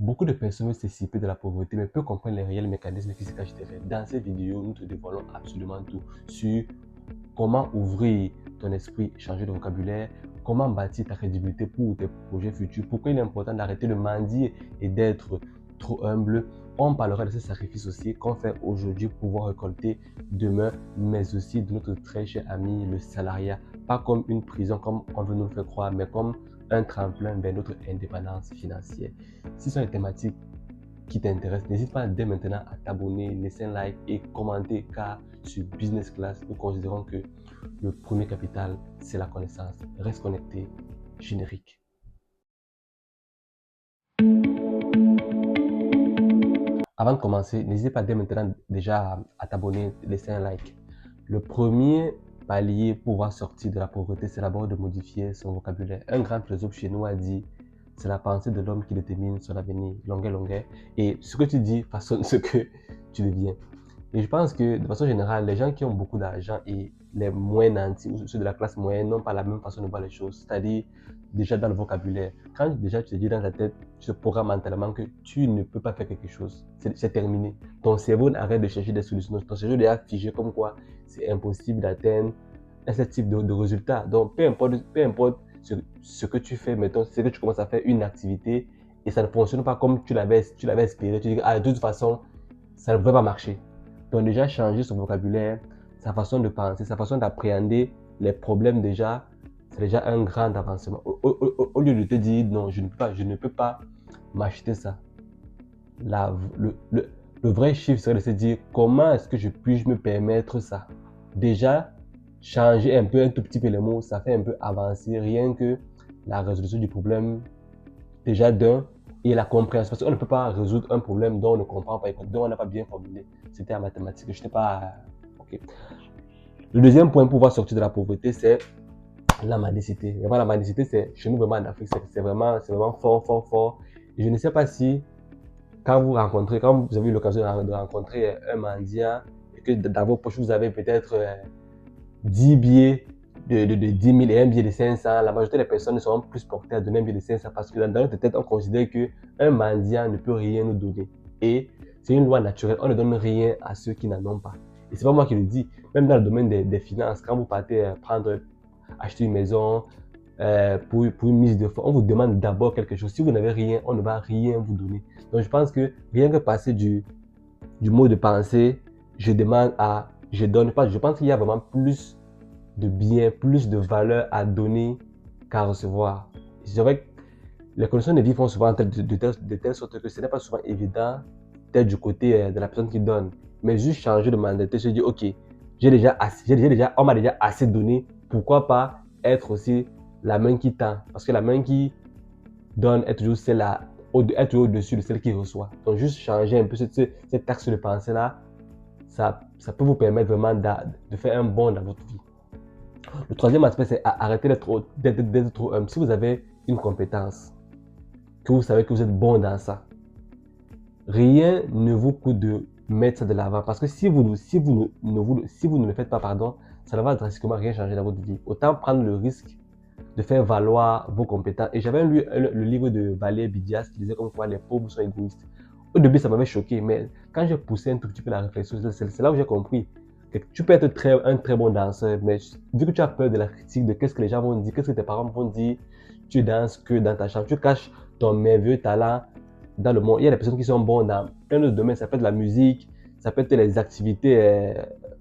Beaucoup de personnes veulent s'échapper de la pauvreté, mais peu comprennent les réels mécanismes qui se cachent derrière. Dans cette vidéo, nous te dévoilons absolument tout sur comment ouvrir ton esprit, changer de vocabulaire, comment bâtir ta crédibilité pour tes projets futurs, pourquoi il est important d'arrêter de mendier et d'être trop humble. On parlera de ces sacrifices aussi qu'on fait aujourd'hui pour pouvoir récolter demain, mais aussi de notre très cher ami, le salariat. Pas comme une prison, comme on veut nous le faire croire, mais comme un tremplin vers notre indépendance financière. Si ce sont les thématiques qui t'intéressent, n'hésite pas dès maintenant à t'abonner, laisser un like et commenter, car sur Business Class, nous considérons que le premier capital, c'est la connaissance. Reste connecté, générique. Avant de commencer, n'hésitez pas dès maintenant déjà à t'abonner, laisser un like. Le premier palier pour pouvoir sortir de la pauvreté, c'est d'abord de modifier son vocabulaire. Un grand philosophe chez nous a dit, c'est la pensée de l'homme qui détermine son avenir, longueur. Et ce que tu dis façonne ce que tu deviens. Et je pense que de façon générale, les gens qui ont beaucoup d'argent et les moins nantis ou ceux de la classe moyenne n'ont pas la même façon de voir les choses. C'est-à-dire, déjà dans le vocabulaire, quand déjà tu te dis dans ta tête, tu te programmes mentalement que tu ne peux pas faire quelque chose, c'est terminé. Ton cerveau n'arrête de chercher des solutions. Ton cerveau est déjà figé comme quoi c'est impossible d'atteindre un certain type de résultat. Donc, peu importe ce que tu fais, mettons, c'est que tu commences à faire une activité et ça ne fonctionne pas comme tu l'avais espéré. Tu dis, ah, de toute façon, ça ne devrait pas marcher. Donc déjà, changer son vocabulaire, sa façon de penser, sa façon d'appréhender les problèmes déjà, c'est déjà un grand avancement. Au lieu de te dire, non, je ne peux pas m'acheter ça. Le vrai chiffre serait de se dire, comment est-ce que puis-je me permettre ça? Déjà, changer un tout petit peu les mots, ça fait un peu avancer, rien que la résolution du problème, déjà d'un, et la compréhension. Parce qu'on ne peut pas résoudre un problème dont on ne comprend pas, dont on n'a pas bien formulé. C'était en mathématiques. Je n'étais pas... OK. Le deuxième point pour pouvoir sortir de la pauvreté, c'est la mendicité. Vraiment, la mendicité, c'est chez nous vraiment en Afrique, c'est vraiment fort. Et je ne sais pas si quand vous avez eu l'occasion de rencontrer un mendiant et que dans vos poches, vous avez peut-être 10 billets de 10 000 et un billet de 500, la majorité des personnes seront plus portées à donner un billet de 500 parce que dans notre tête, on considère qu'un mendiant ne peut rien nous donner. Et c'est une loi naturelle, on ne donne rien à ceux qui n'en ont pas. Et c'est pas moi qui le dis, même dans le domaine des finances, quand vous partez acheter une maison pour une mise de fonds, on vous demande d'abord quelque chose. Si vous n'avez rien, on ne va rien vous donner. Donc je pense que rien que passer du mot de pensée, je demande à je donne pas, je pense qu'il y a vraiment plus de bien, plus de valeur à donner qu'à recevoir. C'est vrai que les conditions de vie font souvent de telle sorte que ce n'est pas souvent évident d'être du côté de la personne qui donne. Mais juste changer de mentalité, se dire, ok, on m'a déjà assez donné, pourquoi pas être aussi la main qui tend? Parce que la main qui donne est toujours celle être au-dessus de celle qui reçoit. Donc juste changer un peu cette axe de pensée-là, ça peut vous permettre vraiment de faire un bond dans votre vie. Le troisième aspect, c'est arrêter d'être trop humble. Si vous avez une compétence, que vous savez que vous êtes bon dans ça, rien ne vous coûte de mettre ça de l'avant. Parce que si vous ne le faites pas, ça ne va drastiquement rien changer dans votre vie. Autant prendre le risque de faire valoir vos compétences. Et j'avais lu le livre de Valérie Bidias qui disait comme quoi les pauvres sont égoïstes. Au début, ça m'avait choqué, mais quand j'ai poussé un tout petit peu la réflexion, c'est là où j'ai compris que tu peux être un très bon danseur, mais vu que tu as peur de la critique, de qu'est-ce que les gens vont dire, qu'est-ce que tes parents vont dire, tu danses que dans ta chambre, tu caches ton merveilleux talent dans le monde. Il y a des personnes qui sont bonnes dans plein de domaines, ça peut être la musique, ça peut être les activités,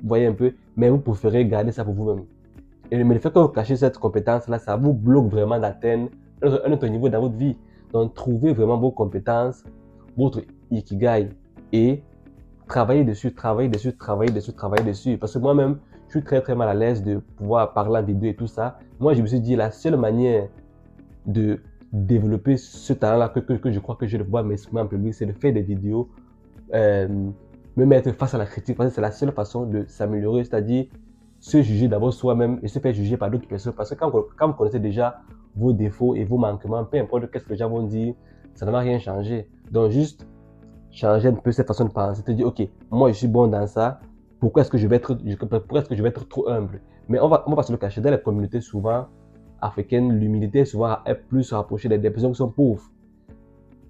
vous voyez un peu, mais vous préférez garder ça pour vous-même. Et le fait que vous cachez cette compétence-là, ça vous bloque vraiment d'atteindre un autre niveau dans votre vie. Donc, trouvez vraiment vos compétences, votre ikigai et travaillez dessus. Parce que moi-même, je suis très mal à l'aise de pouvoir parler en vidéo et tout ça. Moi, je me suis dit, la seule manière de développer ce talent-là que je crois que je vais pouvoir m'exprimer en public, c'est de faire des vidéos, me mettre face à la critique, parce que c'est la seule façon de s'améliorer, c'est-à-dire se juger d'abord soi-même et se faire juger par d'autres personnes. Parce que quand vous connaissez déjà vos défauts et vos manquements, peu importe qu'est-ce que les gens vont dire, ça ne va rien changer. Donc juste changer un peu cette façon de penser, te dire, ok, moi je suis bon dans ça, pourquoi est-ce que je vais être trop humble? Mais on va se le cacher, dans les communautés souvent africaines, l'humilité est souvent plus rapprochée des personnes qui sont pauvres.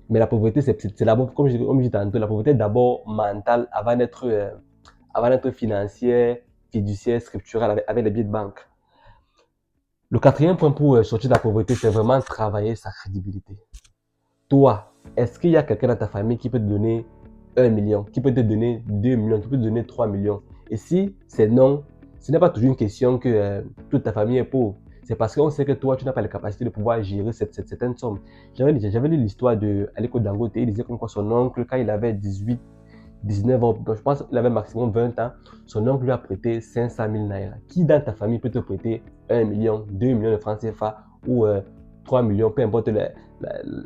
Mais la pauvreté, c'est d'abord, comme je dis tantôt, la pauvreté est d'abord mentale avant d'être financière, fiduciaire, scripturale avec les billets de banque. Le quatrième point pour sortir de la pauvreté, c'est vraiment travailler sa crédibilité. Toi, est-ce qu'il y a quelqu'un dans ta famille qui peut te donner 1 million, qui peut te donner 2 millions, qui peut te donner 3 millions? Et si c'est non, ce n'est pas toujours une question que toute ta famille est pauvre. C'est parce qu'on sait que toi, tu n'as pas la capacité de pouvoir gérer certaines sommes. J'avais lu l'histoire de Aliko Dangote. Il disait comme quoi son oncle, quand il avait 18, 19 ans, donc je pense qu'il avait maximum 20 ans, son oncle lui a prêté 500 000 naira. Qui dans ta famille peut te prêter 1 million, 2 millions de francs CFA ou 3 millions, peu importe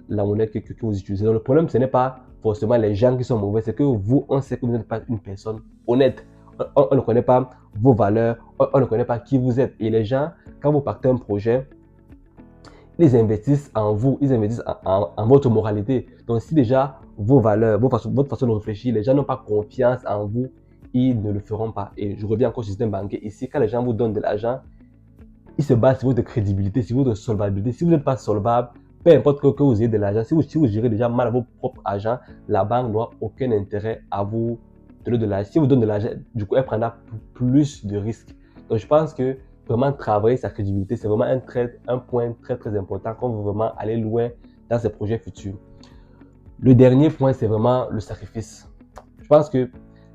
la monnaie que vous utilisez. Donc le problème, ce n'est pas forcément les gens qui sont mauvais, c'est que vous, on sait que vous n'êtes pas une personne honnête. On ne connaît pas vos valeurs, on ne connaît pas qui vous êtes. Et les gens, quand vous partez un projet, ils investissent en vous, ils investissent en votre moralité. Donc si déjà vos valeurs, votre façon de réfléchir, les gens n'ont pas confiance en vous, ils ne le feront pas. Et je reviens encore au système bancaire. Ici, quand les gens vous donnent de l'argent, ils se basent sur votre crédibilité, sur votre solvabilité. Si vous n'êtes pas solvable, peu importe que vous ayez de l'argent, si vous gérez déjà mal votre propre argent, la banque n'aura aucun intérêt à vous donner de l'argent. Si vous donnez de l'argent, du coup, elle prendra plus de risques. Donc, je pense que vraiment travailler sa crédibilité, c'est vraiment un point très, très important quand on veut vraiment aller loin dans ses projets futurs. Le dernier point, c'est vraiment le sacrifice. Je pense que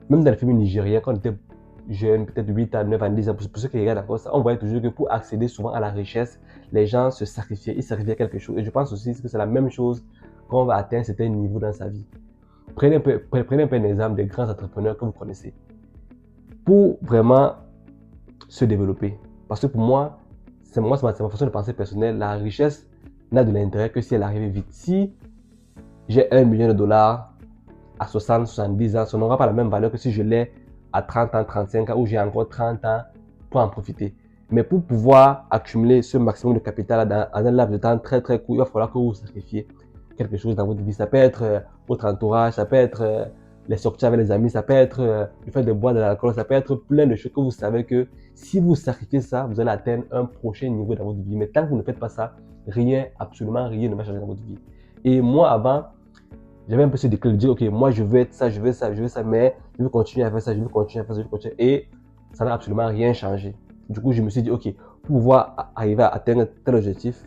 même dans les films nigériens, quand on était jeune, peut-être 8 ans, 9 ans, 10 ans, pour ceux qui regardent encore ça, on voyait toujours que pour accéder souvent à la richesse, les gens se sacrifiaient, ils sacrifiaient quelque chose. Et je pense aussi que c'est la même chose quand on va atteindre un certain niveau dans sa vie. Prenez un peu un exemple des grands entrepreneurs que vous connaissez. Pour vraiment se développer. Parce que pour moi, c'est ma façon de penser personnelle, la richesse n'a de l'intérêt que si elle arrive vite. Si j'ai 1 million de dollars à 60, 70 ans, ça n'aura pas la même valeur que si je l'ai à 30 ans, 35 ans, où j'ai encore 30 ans pour en profiter. Mais pour pouvoir accumuler ce maximum de capital dans un laps de temps très très court, il va falloir que vous sacrifiez quelque chose dans votre vie. Ça peut être votre entourage, ça peut être les sorties avec les amis, ça peut être le fait de boire de l'alcool, ça peut être plein de choses que vous savez que si vous sacrifiez ça, vous allez atteindre un prochain niveau dans votre vie. Mais tant que vous ne faites pas ça, rien, absolument rien ne va changer dans votre vie. Et moi, avant, j'avais un peu ce déclic de dire, ok, moi je veux être ça, je veux ça, je veux ça, mais je veux continuer à faire ça, je veux continuer à faire ça, je veux continuer. Et ça n'a absolument rien changé. Du coup, je me suis dit, ok, pour pouvoir arriver à atteindre tel objectif,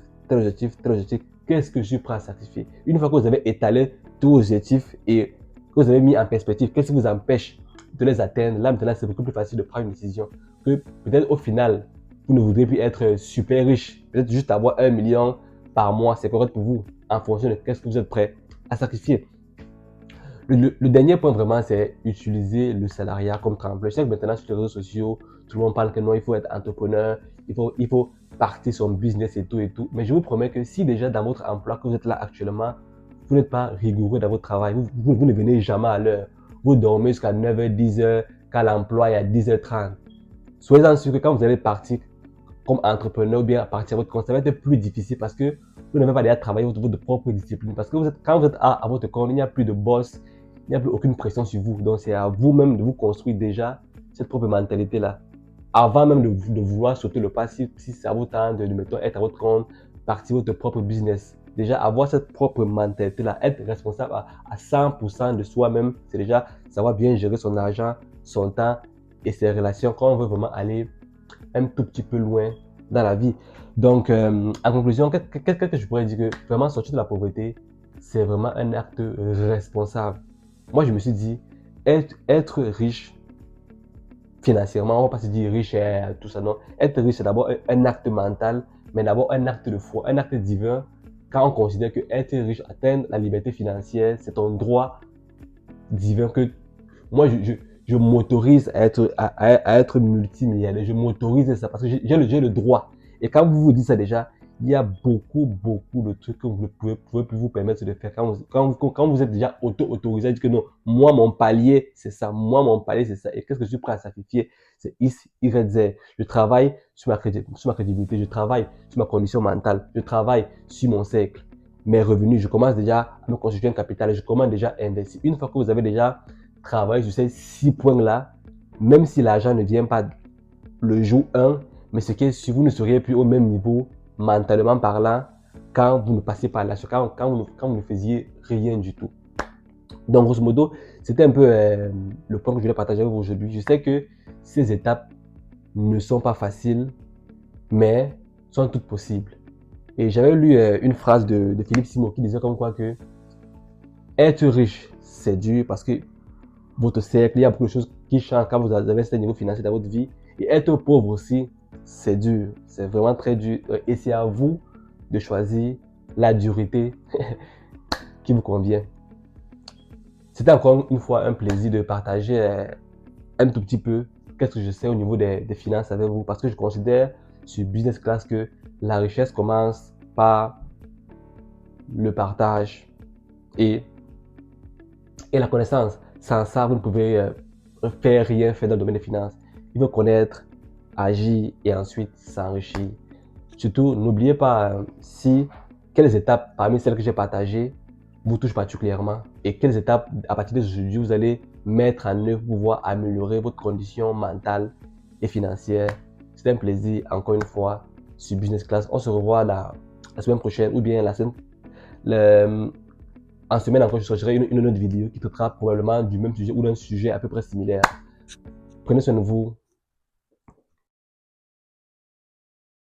qu'est-ce que je suis prêt à sacrifier? Une fois que vous avez étalé tous vos objectifs et que vous avez mis en perspective, qu'est-ce qui vous empêche de les atteindre? Là, maintenant, c'est beaucoup plus facile de prendre une décision. Que peut-être au final, vous ne voudrez plus être super riche. Peut-être juste avoir 1 million par mois, c'est correct pour vous, en fonction de qu'est-ce que vous êtes prêt à sacrifier. Le dernier point vraiment, c'est utiliser le salariat comme tremplin. Je sais que maintenant sur les réseaux sociaux, tout le monde parle que non, il faut être entrepreneur, il faut partir son business et tout et tout. Mais je vous promets que si déjà dans votre emploi que vous êtes là actuellement, vous n'êtes pas rigoureux dans votre travail, vous ne venez jamais à l'heure, vous dormez jusqu'à 9h, 10h, quand l'emploi est à 10h30. Soyez-en sûr que quand vous allez partir comme entrepreneur ou bien partir à votre compte, ça va être plus difficile parce que vous n'avez pas déjà travaillé votre propre discipline. Parce que quand vous êtes à votre compte, il n'y a plus de boss, il n'y a plus aucune pression sur vous. Donc, c'est à vous-même de vous construire déjà cette propre mentalité-là. Avant même de vouloir sauter le pas, si c'est à vous temps de mettons, être à votre compte, partir votre propre business. Déjà, avoir cette propre mentalité-là, être responsable à 100% de soi-même, c'est déjà savoir bien gérer son argent, son temps et ses relations quand on veut vraiment aller un tout petit peu loin dans la vie. Donc, en conclusion, qu'est-ce que je pourrais dire? Que vraiment sortir de la pauvreté, c'est vraiment un acte responsable. Moi, je me suis dit, être riche financièrement, on va pas se dire riche et tout ça, non. Être riche, c'est d'abord un acte mental, mais d'abord un acte de foi, un acte divin. Quand on considère que être riche, atteindre la liberté financière, c'est un droit divin que moi, je m'autorise à être multimilliardaire. Je m'autorise ça parce que j'ai le droit. Et quand vous vous dites ça déjà, il y a beaucoup de trucs que vous ne pouvez plus vous permettre de faire. Quand vous êtes déjà autorisé à dire que non, moi, mon palier, c'est ça. Moi, mon palier, c'est ça. Et qu'est-ce que je suis prêt à sacrifier? C'est X, Y, Z. Je travaille sur ma crédibilité. Je travaille sur ma condition mentale. Je travaille sur mon cercle. Mes revenus, je commence déjà à me constituer un capital et je commence déjà à investir. Une fois que vous avez déjà travailler sur ces 6 points-là, même si l'argent ne vient pas le jour 1, mais c'est que si vous ne seriez plus au même niveau, mentalement parlant, quand vous ne passiez pas là, quand vous ne faisiez rien du tout. Donc, grosso modo, c'était un peu le point que je voulais partager avec vous aujourd'hui. Je sais que ces étapes ne sont pas faciles, mais sont toutes possibles. Et j'avais lu une phrase de Philippe Simon qui disait comme quoi que être riche, c'est dur parce que votre cercle, il y a beaucoup de choses qui changent quand vous avez un niveau financier dans votre vie. Et être pauvre aussi, c'est dur. C'est vraiment très dur. Et c'est à vous de choisir la dureté qui vous convient. C'était encore une fois un plaisir de partager un tout petit peu qu'est-ce que je sais au niveau des finances avec vous, parce que je considère sur Business Class que la richesse commence par le partage et la connaissance. Sans ça, vous ne pouvez faire rien faire dans le domaine des finances. Il faut connaître, agir et ensuite s'enrichir. Surtout, n'oubliez pas si quelles étapes parmi celles que j'ai partagées vous touchent particulièrement et quelles étapes à partir d'aujourd'hui vous allez mettre en œuvre pour pouvoir améliorer votre condition mentale et financière. C'est un plaisir encore une fois sur Business Class. On se revoit la semaine prochaine ou bien en semaine encore, je sortirai une autre vidéo qui traitera probablement du même sujet ou d'un sujet à peu près similaire. Prenez soin de vous.